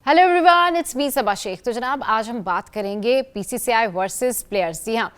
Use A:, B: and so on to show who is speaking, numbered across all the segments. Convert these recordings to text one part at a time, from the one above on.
A: Hello everyone, it's me सबा शेख। तो जनाब आज हम बात करेंगे बीसीसीआई वर्सेस प्लेयर्स। जी हाँ,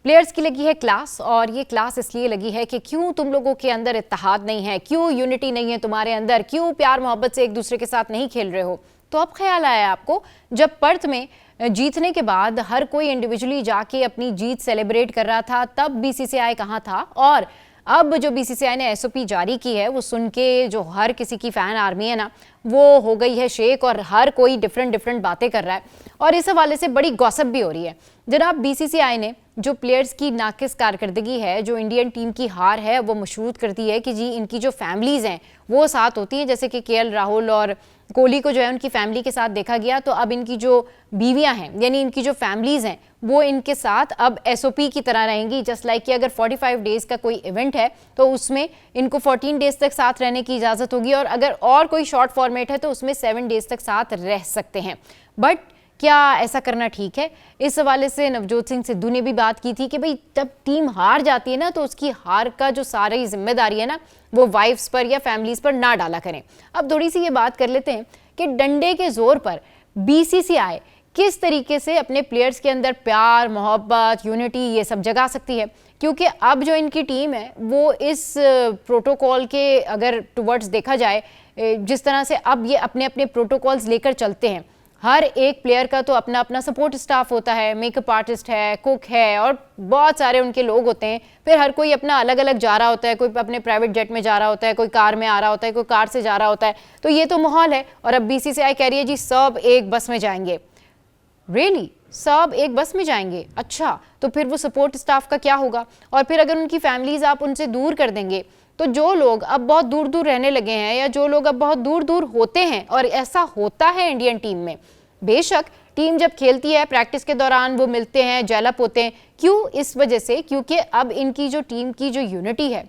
A: प्लेयर्स की लगी है क्लास, और ये क्लास इसलिए लगी है कि क्यों तुम लोगों के अंदर इत्तेहाद नहीं है, क्यों यूनिटी नहीं है तुम्हारे अंदर, क्यों प्यार मोहब्बत से एक दूसरे के साथ नहीं खेल रहे हो। तो अब ख्याल आया आपको, जब पर्थ में जीतने के बाद हर कोई इंडिविजुअली जाके अपनी जीत सेलिब्रेट कर रहा था, तब बीसीसीआई कहाँ था। और अब जो बीसीसीआई ने एसओपी जारी की है वो सुन के जो हर किसी की फैन आर्मी है ना, वो हो गई है शेक, और हर कोई डिफरेंट बातें कर रहा है, और इस हवाले से बड़ी गॉसिप भी हो रही है। जनाब बीसीसीआई ने जो प्लेयर्स की नाकिस कारकर्दगी है, जो इंडियन टीम की हार है, वो मशरूत कर दी है कि जी इनकी जो फैमिलीज़ हैं वो साथ होती हैं। जैसे कि केएल राहुल और कोहली को जो है उनकी फैमिली के साथ देखा गया, तो अब इनकी जो बीवियां हैं यानी इनकी जो फैमिलीज़ हैं वो इनके साथ अब एसओपी की तरह रहेंगी। जस्ट लाइक कि अगर 45 डेज का कोई इवेंट है तो उसमें इनको 14 डेज तक साथ रहने की इजाज़त होगी, और अगर और कोई शॉर्ट फॉर्मेट है तो उसमें 7 डेज तक साथ रह सकते हैं। बट क्या ऐसा करना ठीक है? इस हवाले से नवजोत सिंह सिद्धू ने भी बात की थी कि भाई जब टीम हार जाती है ना, तो उसकी हार का जो सारी जिम्मेदारी है ना, वो वाइफ्स पर या फैमिलीज पर ना डाला करें। अब थोड़ी सी ये बात कर लेते हैं कि डंडे के जोर पर बीसीसीआई किस तरीके से अपने प्लेयर्स के अंदर प्यार मोहब्बत यूनिटी ये सब जगा सकती है। क्योंकि अब जो इनकी टीम है वो इस प्रोटोकॉल के अगर टुवर्ड्स देखा जाए, जिस तरह से अब ये अपने अपने प्रोटोकॉल्स लेकर चलते हैं, हर एक प्लेयर का तो अपना अपना सपोर्ट स्टाफ होता है, मेकअप आर्टिस्ट है, कुक है, और बहुत सारे उनके लोग होते हैं। फिर हर कोई अपना अलग अलग जा रहा होता है, कोई अपने प्राइवेट जेट में जा रहा होता है, कोई कार में आ रहा होता है, कोई कार से जा रहा होता है। तो ये तो माहौल है, और अब बीसीसीआई कह रही है जी सब एक बस में जाएंगे। रियली सब एक बस में जाएंगे? अच्छा, तो फिर वो सपोर्ट स्टाफ का क्या होगा? और फिर अगर उनकी फैमिलीज आप उनसे दूर कर देंगे, तो जो लोग अब बहुत दूर दूर रहने लगे हैं या जो लोग अब बहुत दूर दूर होते हैं, और ऐसा होता है इंडियन टीम में, बेशक टीम जब खेलती है प्रैक्टिस के दौरान वो मिलते हैं, जेलअप होते हैं। क्यों? इस वजह से क्योंकि अब इनकी जो टीम की जो यूनिटी है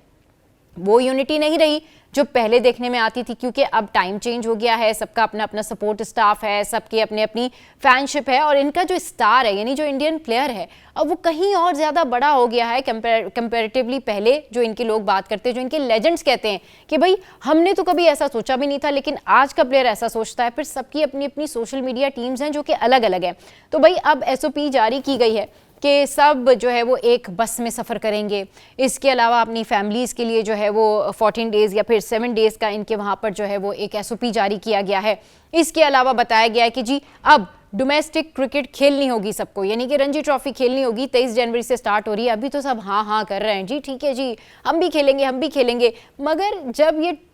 A: वो यूनिटी नहीं रही जो पहले देखने में आती थी, क्योंकि अब टाइम चेंज हो गया है, सबका अपना अपना सपोर्ट स्टाफ है, सबकी अपनी अपनी फैनशिप है, और इनका जो स्टार है यानी जो इंडियन प्लेयर है अब वो कहीं और ज़्यादा बड़ा हो गया है कंपैरेटिवली पहले जो इनके लोग बात करते हैं, जो इनके लेजेंड्स कहते हैं कि भाई हमने तो कभी ऐसा सोचा भी नहीं था, लेकिन आज का प्लेयर ऐसा सोचता है। फिर सबकी अपनी अपनी सोशल मीडिया टीम्स हैं जो कि अलग अलग हैं। तो भाई अब एसओपी जारी की गई है कि सब जो है वो एक बस में सफ़र करेंगे। इसके अलावा अपनी फैमिलीज़ के लिए जो है वो 14 डेज़ या फिर 7 डेज़ का इनके वहाँ पर जो है वो एक एसओपी जारी किया गया है। इसके अलावा बताया गया है कि जी अब डोमेस्टिक क्रिकेट खेलनी होगी सबको, यानी कि रणजी ट्रॉफी खेलनी होगी। 23 जनवरी से स्टार्ट हो रही है। अभी तो सब हाँ हाँ कर रहे हैं, जी ठीक है जी हम भी खेलेंगे हम भी खेलेंगे, मगर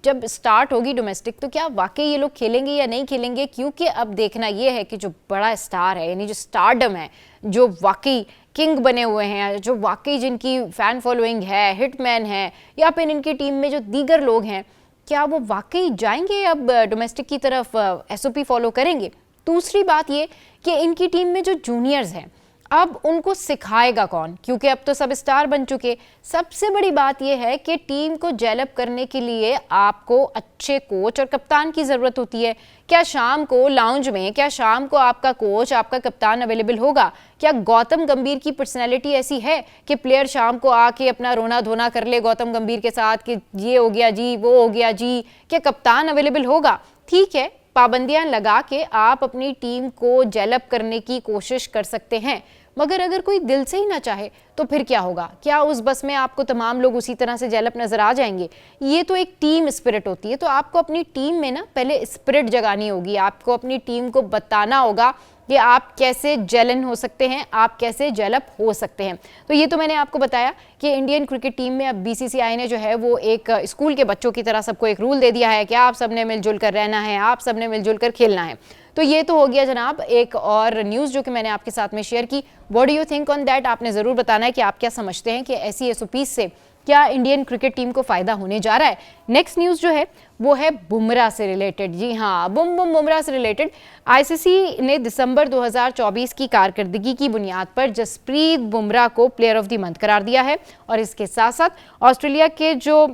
A: जब स्टार्ट होगी डोमेस्टिक तो क्या वाकई ये लोग खेलेंगे या नहीं खेलेंगे? क्योंकि अब देखना ये है कि जो बड़ा स्टार है यानी जो स्टारडम है, जो वाकई किंग बने हुए हैं, जो वाकई जिनकी फ़ैन फॉलोइंग है, हिटमैन है, या फिर इनकी टीम में जो दीगर लोग हैं, क्या वो वाकई जाएंगे अब डोमेस्टिक की तरफ, एसओपी फॉलो करेंगे? दूसरी बात ये कि इनकी टीम में जो जूनियर्स हैं अब उनको सिखाएगा कौन? क्योंकि अब तो सब स्टार बन चुके। सबसे बड़ी बात यह है कि टीम को जेलअप करने के लिए आपको अच्छे कोच और कप्तान की ज़रूरत होती है। क्या शाम को लाउंज में, क्या शाम को आपका कोच आपका कप्तान अवेलेबल होगा? क्या गौतम गंभीर की पर्सनैलिटी ऐसी है कि प्लेयर शाम को आके अपना रोना धोना कर ले गौतम गंभीर के साथ कि ये हो गया जी वो हो गया जी? क्या कप्तान अवेलेबल होगा? ठीक है, पाबंदियां लगा के आप अपनी टीम को जेलअप करने की कोशिश कर सकते हैं, मगर अगर कोई दिल से ही ना चाहे तो फिर क्या होगा? क्या उस बस में आपको तमाम लोग उसी तरह से जेलअप नजर आ जाएंगे? ये तो एक टीम स्पिरिट होती है। तो आपको अपनी टीम में ना पहले स्पिरिट जगानी होगी, आपको अपनी टीम को बताना होगा कि आप कैसे जेलन हो सकते हैं, आप कैसे जेलअप हो सकते हैं। तो ये तो मैंने आपको बताया कि इंडियन क्रिकेट टीम में अब बीसीसीआई ने जो है वो एक स्कूल के बच्चों की तरह सबको एक रूल दे दिया है कि आप सबने मिलजुल कर रहना है, आप सबने मिलजुल कर खेलना है। तो ये तो हो गया जनाब एक और न्यूज़ जो कि मैंने आपके साथ में शेयर की। What do you think on that? आपने ज़रूर बताना है कि आप क्या समझते हैं कि ऐसी एसओपीज से क्या इंडियन क्रिकेट टीम को फ़ायदा होने जा रहा है। नेक्स्ट न्यूज़ जो है वो है बुमराह से रिलेटेड। जी हाँ, बुमराह से रिलेटेड आईसीसी ने दिसंबर 2024 की कारकर्दगी की बुनियाद पर जसप्रीत बुमराह को प्लेयर ऑफ द मंथ करार दिया है, और इसके साथ साथ ऑस्ट्रेलिया के जो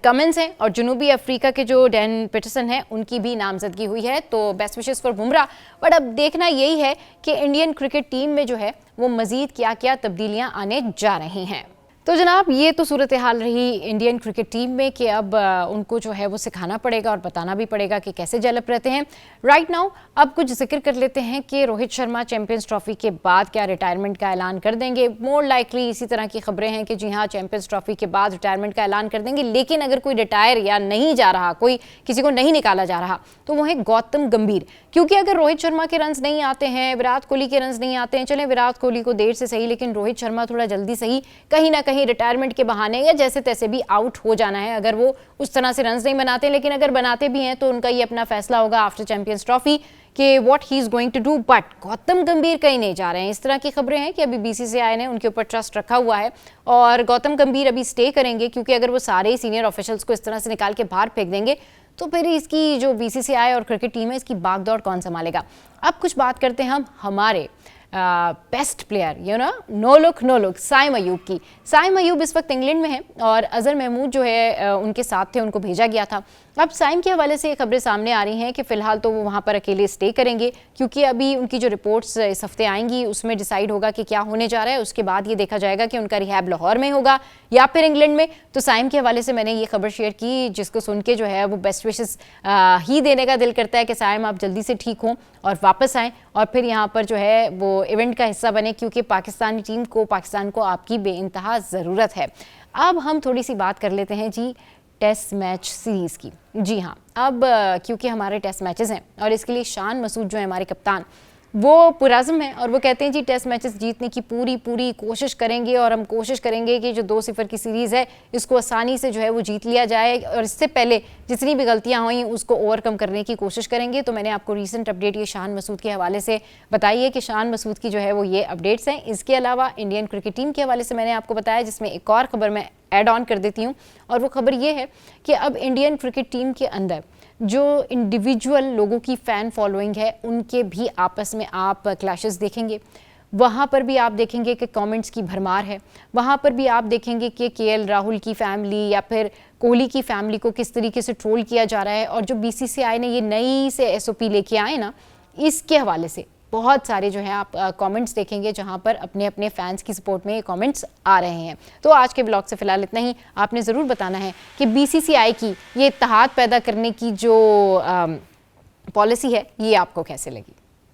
A: कमिंस हैं और जनूबी अफ्रीका के जो डैन पीटरसन हैं उनकी भी नामजदगी हुई है। तो best wishes for Bumrah. But अब देखना यही है कि इंडियन क्रिकेट टीम में जो है वो मजीद क्या क्या तब्दीलियां आने जा रही हैं। तो जनाब ये तो सूरत हाल रही इंडियन क्रिकेट टीम में कि अब उनको जो है वो सिखाना पड़ेगा और बताना भी पड़ेगा कि कैसे डेवलप रहते हैं राइट नाउ। अब कुछ जिक्र कर लेते हैं कि रोहित शर्मा चैंपियंस ट्रॉफी के बाद क्या रिटायरमेंट का ऐलान कर देंगे। मोर लाइकली इसी तरह की खबरें हैं कि जी हाँ, चैंपियंस ट्रॉफी के बाद रिटायरमेंट का ऐलान कर देंगे। लेकिन अगर कोई रिटायर या नहीं जा रहा, कोई किसी को नहीं निकाला जा रहा, तो वो है गौतम गंभीर। क्योंकि अगर रोहित शर्मा के रन्स नहीं आते हैं, विराट कोहली के रन्स नहीं आते हैं, चलें विराट कोहली को देर से सही, लेकिन रोहित शर्मा थोड़ा जल्दी सही, कहीं ना कहीं रिटायरमेंट के बहाने या जैसे तैसे भी आउट हो जाना है अगर वो उस तरह से रन्स नहीं बनाते। लेकिन अगर बनाते भी हैं तो उनका ये अपना फैसला होगा आफ्टर चैंपियंस ट्रॉफी कि what he is going to do. But Gautam Gambhir कहीं नहीं जा रहे हैं। इस तरह की खबरें हैं कि अभी बीसीसीआई ने उनके ऊपर ट्रस्ट रखा हुआ है और गौतम गंभीर अभी स्टे करेंगे, क्योंकि अगर वो सारे ही सीनियर ऑफिशियल्स को इस तरह से निकाल के बाहर फेंक देंगे तो फिर इसकी जो बीसीसीआई और क्रिकेट टीम है, इसकी भागदौड़ कौन संभालेगा। अब कुछ बात करते हैं हम हमारे best player no look Saim Ayub की। साइम अयूब इस वक्त इंग्लैंड में है और अजहर महमूद जो है उनके साथ थे, उनको भेजा गया था। अब साइम के हवाले से ये खबरें सामने आ रही हैं कि फिलहाल तो वो वहाँ पर अकेले स्टे करेंगे, क्योंकि अभी उनकी जो रिपोर्ट्स इस हफ्ते आएंगी उसमें डिसाइड होगा कि क्या होने जा रहा है। उसके बाद ये देखा जाएगा कि उनका रिहैब लाहौर में होगा या फिर इंग्लैंड में। तो साइम के हवाले से मैंने ये खबर शेयर की, जिसको सुन के जो है वो बेस्ट विशेस ही देने का दिल करता है कि साइम आप जल्दी से ठीक हों और वापस आएँ और फिर यहाँ पर जो है वो इवेंट का हिस्सा बने, क्योंकि पाकिस्तानी टीम को, पाकिस्तान को आपकी बेइंतहा ज़रूरत है। अब हम थोड़ी सी बात कर लेते हैं जी टेस्ट मैच सीरीज़ की। जी हाँ, अब क्योंकि हमारे टेस्ट मैचेस हैं और इसके लिए शान मसूद जो है हमारे कप्तान, वो पुरज़्म है और वो कहते हैं जी टेस्ट मैचेस जीतने की पूरी कोशिश करेंगे और हम कोशिश करेंगे कि जो 2-0 की सीरीज़ है इसको आसानी से जो है वो जीत लिया जाए और इससे पहले जितनी भी गलतियां हुई उसको ओवरकम करने की कोशिश करेंगे। तो मैंने आपको रीसेंट अपडेट ये शान मसूद के हवाले से बताई है कि शान मसूद की जो है वो ये अपडेट्स हैं। इसके अलावा इंडियन क्रिकेट टीम के हवाले से मैंने आपको बताया, जिसमें एक और ख़बर मैं ऐड ऑन कर देती हूँ और वो खबर ये है कि अब इंडियन क्रिकेट टीम के अंदर जो इंडिविजुअल लोगोल की फ़ैन फॉलोइंग है उनके भी आपस में आप क्लैशेस देखेंगे। वहाँ पर भी आप देखेंगे कि कमेंट्स की भरमार है। वहाँ पर भी आप देखेंगे कि केएल राहुल की फैमिली या फिर कोहली की फैमिली को किस तरीके से ट्रोल किया जा रहा है। और जो बीसीसीआई ने ये नई से एसओपी लेके आए ना, इसके हवाले से बहुत सारे जो है आप कमेंट्स देखेंगे जहां पर अपने अपने फैंस की सपोर्ट में ये कमेंट्स आ रहे हैं। तो आज के ब्लॉग से फिलहाल इतना ही। आपने ज़रूर बताना है कि बीसीसीआई की ये इत्तेहाद पैदा करने की जो पॉलिसी है ये आपको कैसे लगी।